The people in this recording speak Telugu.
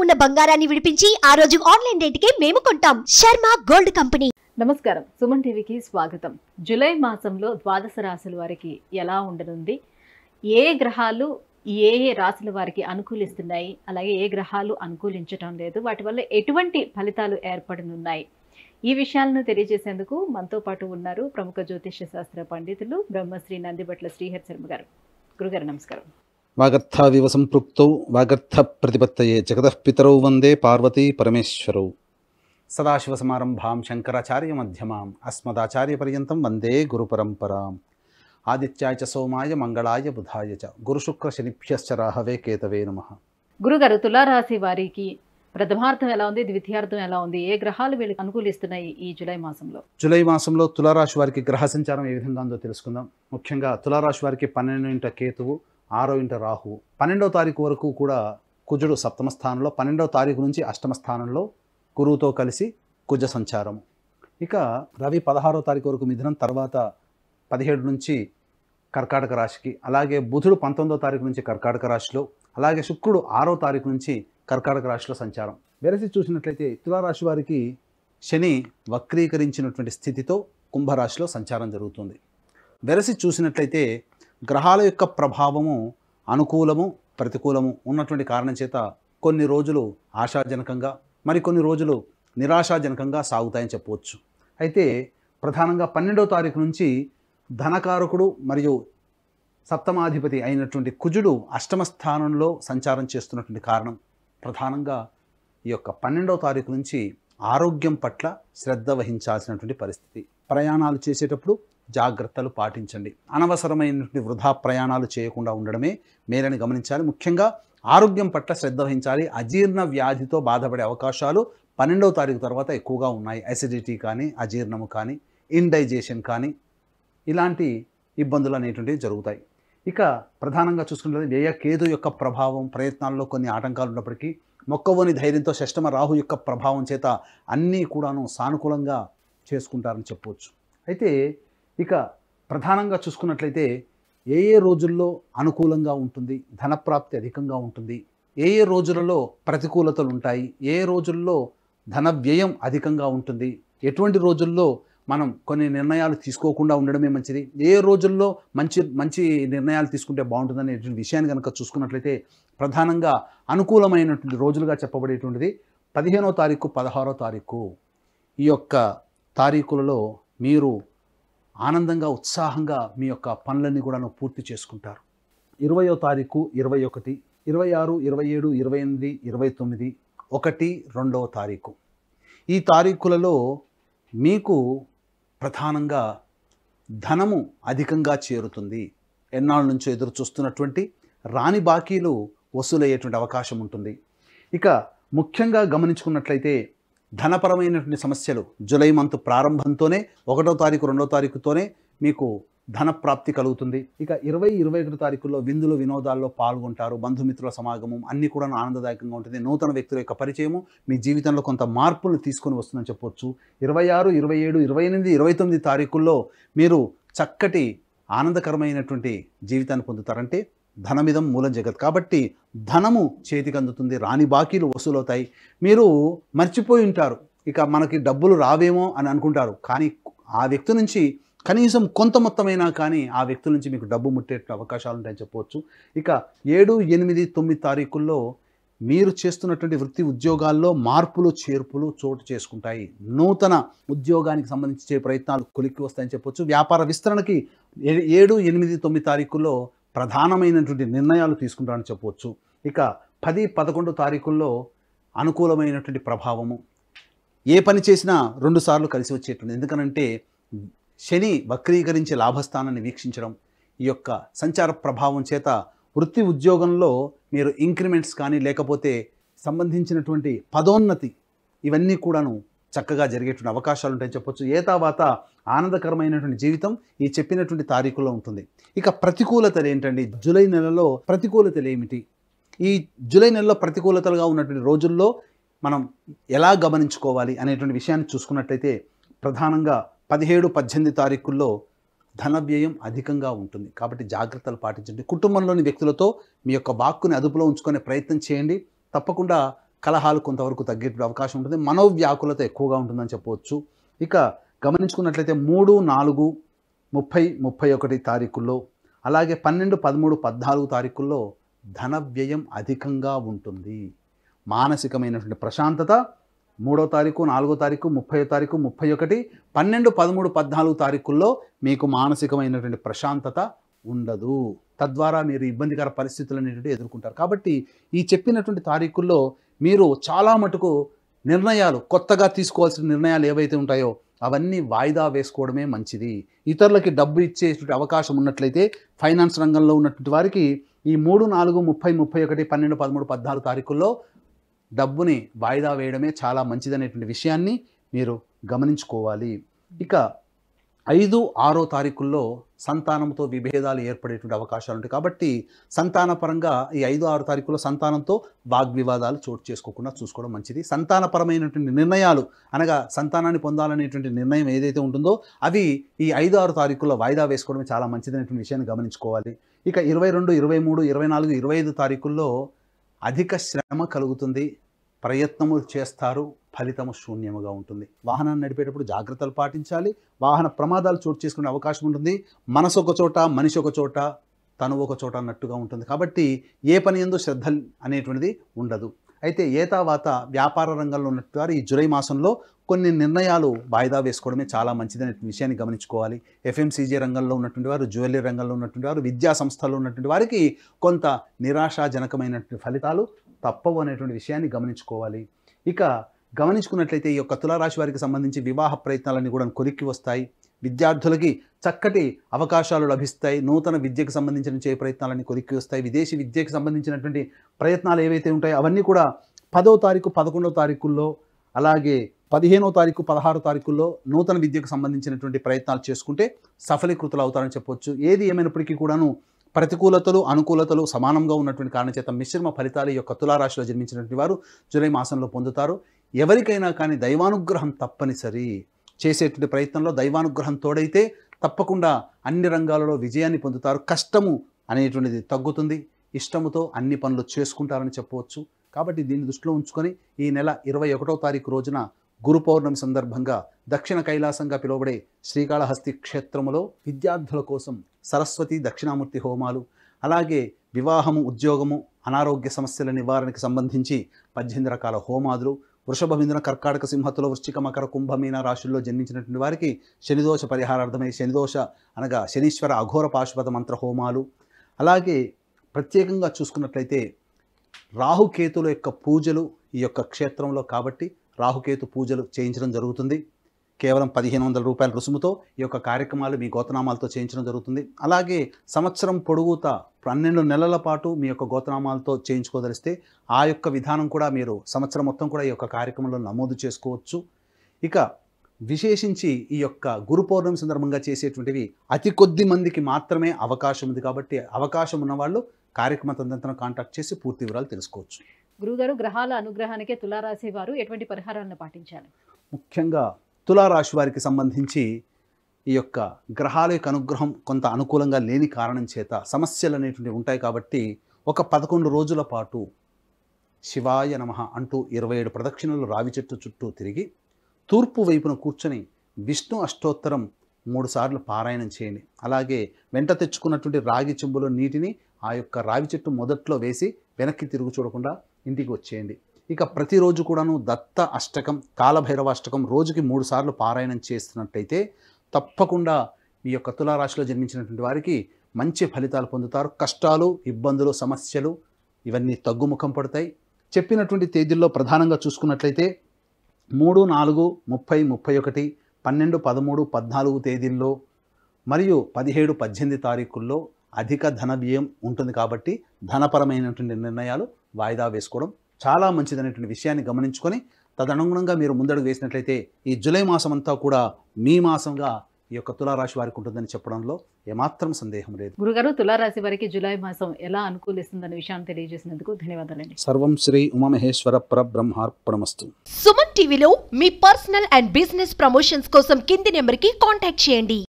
ఉన్న బంగారాన్ని విడిపించి ఆ రోజు ఆన్లైన్ రేటుకే మేము కొంటాం. Sharma gold company. నమస్కారం, సుమన్ టీవీకి స్వాగతం. జూలై మాసంలో ద్వాదశ రాశుల వారికి ఎలా ఉండనుంది, ఏ గ్రహాలు ఏ రాశుల వారికి అనుకూలిస్తున్నాయి, అలాగే ఏ గ్రహాలు అనుకూలించటం లేదు, వాటి వల్ల ఎటువంటి ఫలితాలు ఏర్పడనున్నాయి, ఈ విషయాలను తెలియజేసేందుకు మనతో పాటు ఉన్నారు ప్రముఖ జ్యోతిష్య శాస్త్ర పండితులు బ్రహ్మశ్రీ నందిబట్ల శ్రీహరి శర్మ గారు. గురుగారు నమస్కారం. వాగర్థావివ సంపృక్తౌ వాగర్థ ప్రతిపత్తయే జగతః పితరౌ వందే పార్వతీ పరమేశ్వరౌ. సదాశివసమారంభాం శంకరాచార్య మధ్యమాం అస్మదాచార్య పర్యంతం వందే గురుపరంపరాం. ఆదిత్యాయ చ సోమాయ మంగళాయ బుధాయ చ గురుశుక్ర శనిభ్యశ్చ రాహవే కేతవే నమః. గురుగారు, తులారాశి వారికి ప్రథమార్థం ఎలా ఉంది, ద్వితీయార్థం ఎలా ఉంది, ఏ గ్రహాలు వీళ్ళకి అనుకూలిస్తున్నాయి ఈ జూలై మాసంలో? జూలై మాసంలో తులారాశి వారికి గ్రహ సంచారం ఏ విధంగా ఉందో తెలుసుకుందాం. ముఖ్యంగా తులారాశి వారికి 12వ కేతువు, 6వ రాహువు, 12వ తారీఖు వరకు కూడా కుజుడు సప్తమ స్థానంలో, 12వ తారీఖు నుంచి అష్టమ స్థానంలో గురువుతో కలిసి కుజ సంచారం. ఇక రవి 16వ తారీఖు వరకు మిథునం, తర్వాత 17 నుంచి కర్కాటక రాశికి, అలాగే బుధుడు 19వ తారీఖు నుంచి కర్కాటక రాశిలో, అలాగే శుక్రుడు 6వ తారీఖు నుంచి కర్కాటక రాశిలో సంచారం. వెరసి చూసినట్లయితే తులారాశి వారికి శని వక్రీకరించినటువంటి స్థితితో కుంభరాశిలో సంచారం జరుగుతుంది. వెరసి చూసినట్లయితే గ్రహాల యొక్క ప్రభావము అనుకూలము ప్రతికూలము ఉన్నటువంటి కారణం చేత కొన్ని రోజులు ఆశాజనకంగా, మరికొన్ని రోజులు నిరాశాజనకంగా సాగుతాయని చెప్పవచ్చు. అయితే ప్రధానంగా 12వ తారీఖు నుంచి ధనకారకుడు మరియు సప్తమాధిపతి అయినటువంటి కుజుడు అష్టమ స్థానంలో సంచారం చేస్తున్నటువంటి కారణం ప్రధానంగా ఈ యొక్క 12వ తారీఖు నుంచి ఆరోగ్యం పట్ల శ్రద్ధ వహించాల్సినటువంటి పరిస్థితి. ప్రయాణాలు చేసేటప్పుడు జాగ్రత్తలు పాటించండి. అనవసరమైనటువంటి వృధా ప్రయాణాలు చేయకుండా ఉండడమే మేలని గమనించాలి. ముఖ్యంగా ఆరోగ్యం పట్ల శ్రద్ధ వహించాలి. అజీర్ణ వ్యాధితో బాధపడే అవకాశాలు 12వ తారీఖు తర్వాత ఎక్కువగా ఉన్నాయి. అసిడిటీ కానీ, అజీర్ణము కానీ, ఇండైజేషన్ కానీ, ఇలాంటి ఇబ్బందులు అనేటువంటివి జరుగుతాయి. ఇక ప్రధానంగా చూసుకున్నట్లయితే వ్యయ కేతు యొక్క ప్రభావం, ప్రయత్నాల్లో కొన్ని ఆటంకాలు ఉన్నప్పటికీ మొక్కవోని ధైర్యంతో షష్టమ రాహు యొక్క ప్రభావం చేత అన్నీ కూడాను సానుకూలంగా చేసుకుంటారని చెప్పవచ్చు. అయితే ఇక ప్రధానంగా చూసుకున్నట్లయితే ఏ ఏ రోజుల్లో అనుకూలంగా ఉంటుంది, ధనప్రాప్తి అధికంగా ఉంటుంది, ఏ ఏ రోజులలో ప్రతికూలతలు ఉంటాయి, ఏ రోజుల్లో ధన వ్యయం అధికంగా ఉంటుంది, ఎటువంటి రోజుల్లో మనం కొన్ని నిర్ణయాలు తీసుకోకుండా ఉండడమే మంచిది, ఏ రోజుల్లో మంచి నిర్ణయాలు తీసుకుంటే బాగుంటుందనే విషయాన్ని కనుక చూసుకున్నట్లయితే ప్రధానంగా అనుకూలమైనటువంటి రోజులుగా చెప్పబడేటువంటిది 15వ తారీఖు, 16వ తారీఖు. ఈ యొక్క తారీఖులలో మీరు ఆనందంగా ఉత్సాహంగా మీ యొక్క పనులన్నీ కూడా పూర్తి చేసుకుంటారు. 20వ తారీఖు, 21, 26, 27, 28, 29, 1, 2వ తారీఖు. ఈ తారీఖులలో మీకు ప్రధానంగా ధనము అధికంగా చేరుతుంది. ఎన్నాళ్ళ నుంచో ఎదురు చూస్తున్నటువంటి రాని బాకీలు వసూలయ్యేటువంటి అవకాశం ఉంటుంది. ఇక ముఖ్యంగా గమనించుకున్నట్లయితే ధనపరమైనటువంటి సమస్యలు జూలై మంత్ ప్రారంభంతోనే 1వ తారీఖు 2వ తారీఖుతోనే మీకు ధన ప్రాప్తి కలుగుతుంది. ఇక 20, 21 తారీఖుల్లో విందులు వినోదాల్లో పాల్గొంటారు. బంధుమిత్రుల సమాగమం అన్నీ కూడా ఆనందదాయకంగా ఉంటుంది. నూతన వ్యక్తుల యొక్క పరిచయము మీ జీవితంలో కొంత మార్పులను తీసుకొని వస్తుందని చెప్పొచ్చు. 26, 27, 28, 29 తారీఖుల్లో మీరు చక్కటి ఆనందకరమైనటువంటి జీవితాన్ని పొందుతారంటే ధనమిదం మూలం జగత్. కాబట్టి ధనము చేతికి అందుతుంది, రాని బాకీలు వసూలవుతాయి. మీరు మర్చిపోయి ఉంటారు, ఇక మనకి డబ్బులు రావేమో అని అనుకుంటారు, కానీ ఆ వ్యక్తి నుంచి కనీసం కొంత మొత్తమైనా కానీ ఆ వ్యక్తుల నుంచి మీకు డబ్బు ముట్టే అవకాశాలు ఉంటాయని చెప్పవచ్చు. ఇక 7, 8, 9 తారీఖుల్లో మీరు చేస్తున్నటువంటి వృత్తి ఉద్యోగాల్లో మార్పులు చేర్పులు చోటు చేసుకుంటాయి. నూతన ఉద్యోగానికి సంబంధించే ప్రయత్నాలు కొలిక్కి వస్తాయని చెప్పొచ్చు. వ్యాపార విస్తరణకి 7, 8, 9 తారీఖుల్లో ప్రధానమైనటువంటి నిర్ణయాలు తీసుకుంటారని చెప్పవచ్చు. ఇక 10, 11 తారీఖుల్లో అనుకూలమైనటువంటి ప్రభావము, ఏ పని చేసినా 2 సార్లు కలిసి వచ్చేటువంటి. ఎందుకనంటే శని వక్రీకరించి లాభస్థానాన్ని వీక్షించడం, ఈ యొక్క సంచార ప్రభావం చేత వృత్తి ఉద్యోగంలో మీరు ఇంక్రిమెంట్స్ కానీ లేకపోతే సంబంధించినటువంటి పదోన్నతి ఇవన్నీ కూడాను చక్కగా జరిగేటువంటి అవకాశాలు ఉంటాయని చెప్పొచ్చు. తర్వాత ఆనందకరమైనటువంటి జీవితం ఈ చెప్పినటువంటి తారీఖుల్లో ఉంటుంది. ఇక ప్రతికూలతలు ఏంటండి? జూలై నెలలో ప్రతికూలతలు ఏమిటి? ఈ జూలై నెలలో ప్రతికూలతలుగా ఉన్నటువంటి రోజుల్లో మనం ఎలా గమనించుకోవాలి అనేటువంటి విషయాన్ని చూసుకున్నట్లయితే ప్రధానంగా 17, 18 తారీఖుల్లో ధన వ్యయం అధికంగా ఉంటుంది. కాబట్టి జాగ్రత్తలు పాటించండి. కుటుంబంలోని వ్యక్తులతో మీ యొక్క వాక్కుని అదుపులో ఉంచుకునే ప్రయత్నం చేయండి. తప్పకుండా కలహాలు కొంతవరకు తగ్గే అవకాశం ఉంటుంది, మనోవ్యాకులత ఎక్కువగా ఉంటుందని చెప్పవచ్చు. ఇక గమనించుకున్నట్లయితే 3, 4, 30, 31 తారీఖుల్లో, అలాగే 12, 13, 14 తారీఖుల్లో ధన వ్యయం అధికంగా ఉంటుంది. మానసికమైనటువంటి ప్రశాంతత 3వ తారీఖు, 4వ తారీఖు, 30వ తారీఖు, 31, 12, 13, 14 తారీఖుల్లో మీకు మానసికమైనటువంటి ప్రశాంతత ఉండదు. తద్వారా మీరు ఇబ్బందికర పరిస్థితులు అనేటువంటి ఎదుర్కొంటారు. కాబట్టి ఈ చెప్పినటువంటి తారీఖుల్లో మీరు చాలా మటుకు నిర్ణయాలు, కొత్తగా తీసుకోవాల్సిన నిర్ణయాలు ఏవైతే ఉంటాయో అవన్నీ వాయిదా వేసుకోవడమే మంచిది. ఇతరులకి డబ్బు ఇచ్చేటువంటి అవకాశం ఉన్నట్లయితే ఫైనాన్స్ రంగంలో ఉన్నటువంటి వారికి ఈ 3, 4, 30, 31, 12, 13, 14 తారీఖుల్లో డబ్బుని వాయిదా వేయడమే చాలా మంచిదనేటువంటి విషయాన్ని మీరు గమనించుకోవాలి. ఇక 5, 6 తారీఖుల్లో సంతానంతో విభేదాలు ఏర్పడేటువంటి అవకాశాలు ఉంటాయి. కాబట్టి సంతానపరంగా ఈ 5, 6 తారీఖుల్లో సంతానంతో వాగ్వివాదాలు చోటు చేసుకోకుండా చూసుకోవడం మంచిది. సంతానపరమైనటువంటి నిర్ణయాలు అనగా సంతానాన్ని పొందాలనేటువంటి నిర్ణయం ఏదైతే ఉంటుందో అవి ఈ 5, 6 తారీఖుల్లో వాయిదా వేసుకోవడం చాలా మంచిదనేటువంటి విషయాన్ని గమనించుకోవాలి. ఇక 22, 23, 24, 25 తారీఖుల్లో అధిక శ్రమ కలుగుతుంది, ప్రయత్నములు చేస్తారు, ఫలితము శూన్యముగా ఉంటుంది. వాహనాన్ని నడిపేటప్పుడు జాగ్రత్తలు పాటించాలి. వాహన ప్రమాదాలు చోటు చేసుకునే అవకాశం ఉంటుంది. మనసు ఒక చోట, మనిషి ఒక చోట, తను ఒక చోట అన్నట్టుగా ఉంటుంది. కాబట్టి ఏ పని యందు శ్రద్ధ అనేటువంటిది ఉండదు. అయితే ఏతావాత వ్యాపార రంగంలో ఉన్నటువంటి వారు ఈ జూలై మాసంలో కొన్ని నిర్ణయాలు వాయిదా వేసుకోవడమే చాలా మంచిదనే విషయాన్ని గమనించుకోవాలి. ఎఫ్ఎంసీజీ రంగంలో ఉన్నటువంటి వారు, జ్యువెలరీ రంగంలో ఉన్నటువంటి వారు, విద్యా సంస్థల్లో ఉన్నటువంటి వారికి కొంత నిరాశాజనకమైనటువంటి ఫలితాలు తప్పవు అనేటువంటి విషయాన్ని గమనించుకోవాలి. ఇక గమనించుకున్నట్లయితే ఈ యొక్క తులారాశి వారికి సంబంధించి వివాహ ప్రయత్నాలన్నీ కూడా కొలిక్కి వస్తాయి. విద్యార్థులకి చక్కటి అవకాశాలు లభిస్తాయి. నూతన విద్యకు సంబంధించిన ప్రయత్నాలన్నీ కొలిక్కి వస్తాయి. విదేశీ విద్యకు సంబంధించినటువంటి ప్రయత్నాలు ఏవైతే ఉంటాయో అవన్నీ కూడా 10వ తారీఖు, 11వ తారీఖుల్లో, అలాగే 15వ తారీఖు, 16 తారీఖుల్లో నూతన విద్యకు సంబంధించినటువంటి ప్రయత్నాలు చేసుకుంటే సఫలీకృతులు అవుతారని చెప్పవచ్చు. ఏది ఏమైనప్పటికీ కూడాను ప్రతికూలతలు, అనుకూలతలు సమానంగా ఉన్నటువంటి కారణం చేత మిశ్రమ ఫలితాలు ఈ యొక్క తులారాశిలో జన్మించినటువంటి వారు జూలై మాసంలో పొందుతారు. ఎవరికైనా కానీ దైవానుగ్రహం తప్పనిసరి. చేసేటువంటి ప్రయత్నంలో దైవానుగ్రహం తోడైతే తప్పకుండా అన్ని రంగాలలో విజయాన్ని పొందుతారు. కష్టము అనేటువంటిది తగ్గుతుంది. ఇష్టముతో అన్ని పనులు చేసుకుంటారని చెప్పవచ్చు. కాబట్టి దీన్ని దృష్టిలో ఉంచుకొని ఈ నెల 21వ తారీఖు రోజున గురు పౌర్ణమి సందర్భంగా దక్షిణ కైలాసంగా పిలువబడే శ్రీకాళహస్తి క్షేత్రములో విద్యార్థుల కోసం సరస్వతి దక్షిణామూర్తి హోమాలు, అలాగే వివాహము, ఉద్యోగము, అనారోగ్య సమస్యల నివారణకు సంబంధించి 18 రకాల హోమాదులు, వృషభ, మిథున, కర్కాటక, సింహతుల, వృశ్చిక, మకర, కుంభమీన రాశుల్లో జన్మించినటువంటి వారికి శనిదోష పరిహారార్థమై శనిదోష అనగా శనీశ్వర అఘోర పాశుపత మంత్ర హోమాలు, అలాగే ప్రత్యేకంగా చూసుకున్నట్లయితే రాహుకేతుల యొక్క పూజలు ఈ యొక్క క్షేత్రంలో కాబట్టి రాహుకేతు పూజలు చేయించడం జరుగుతుంది. కేవలం 1500 రూపాయల రుసుముతో ఈ యొక్క కార్యక్రమాలు మీ గోత్రనామాలతో చేయించడం జరుగుతుంది. అలాగే సంవత్సరం పొడుగుతా 12 నెలల పాటు మీ యొక్క గోత్రనామాలతో చేయించుకోదలిస్తే ఆ యొక్క విధానం కూడా మీరు సంవత్సరం మొత్తం కూడా ఈ యొక్క కార్యక్రమంలో నమోదు చేసుకోవచ్చు. ఇక విశేషించి ఈ యొక్క గురు పౌర్ణమి సందర్భంగా చేసేటువంటివి అతి కొద్ది మందికి మాత్రమే అవకాశం ఉంది. కాబట్టి అవకాశం ఉన్నవాళ్ళు కార్యక్రమ తదనంతరం కాంటాక్ట్ చేసి పూర్తి వివరాలు తెలుసుకోవచ్చు. గురుగారు, గ్రహాల అనుగ్రహానికి తులారాశి వారు ఎటువంటి పరిహారాలను పాటించాలి? ముఖ్యంగా తులారాశి వారికి సంబంధించి ఈ యొక్క గ్రహాల యొక్క అనుగ్రహం కొంత అనుకూలంగా లేని కారణం చేత సమస్యలు అనేటువంటివి ఉంటాయి. కాబట్టి ఒక 11 రోజుల పాటు శివాయ నమః అంటూ 27 ప్రదక్షిణలు రావి చెట్టు చుట్టూ తిరిగి తూర్పు వైపున కూర్చొని విష్ణు అష్టోత్తరం 3 సార్లు పారాయణం చేయండి. అలాగే వెంట తెచ్చుకున్నటువంటి రాగి చెంబులో నీటిని ఆ యొక్క రావి చెట్టు మొదట్లో వేసి వెనక్కి తిరుగు చూడకుండా ఇంటికి వచ్చేయండి. ఇక ప్రతిరోజు కూడాను దత్త అష్టకం, కాలభైరవ అష్టకం రోజుకి 3 సార్లు పారాయణం చేస్తున్నట్టయితే తప్పకుండా మీ యొక్క తులారాశిలో జన్మించినటువంటి వారికి మంచి ఫలితాలు పొందుతారు. కష్టాలు, ఇబ్బందులు, సమస్యలు ఇవన్నీ తగ్గుముఖం పడతాయి. చెప్పినటువంటి తేదీల్లో ప్రధానంగా చూసుకున్నట్లయితే 3, 4, 30, 31, 12, 13, 14 తేదీల్లో మరియు 17, 18 తారీఖుల్లో అధిక ధన వ్యయం ఉంటుంది. కాబట్టి ధనపరమైనటువంటి నిర్ణయాలు వాయిదా వేసుకోవడం చాలా మంచిదనేటువంటి విషయాన్ని గమనించుకొని తదనుగుణంగా మీరు ముందడుగు వేసినట్లయితే ఈ జూలై మాసం అంతా కూడా మీ మాసంగా ఈ యొక్క తులారాశి వారికి ఉంటుందని చెప్పడంలో ఏమాత్రం సందేహం లేదు. గురుగారు, తులారాశి వారికి జూలై మాసం ఎలా అనుకూలిస్తుందనే విషయాన్ని తెలియజేసినందుకు ధన్యవాదాలండి. సర్వం శ్రీ ఉమామహేశ్వర పరబ్రహ్మార్పణమస్తు. సుమన్ టీవీలో మీ పర్సనల్ అండ్ బిజినెస్ ప్రమోషన్స్ కోసం కింది నెంబర్కి కాంటాక్ట్ చేయండి.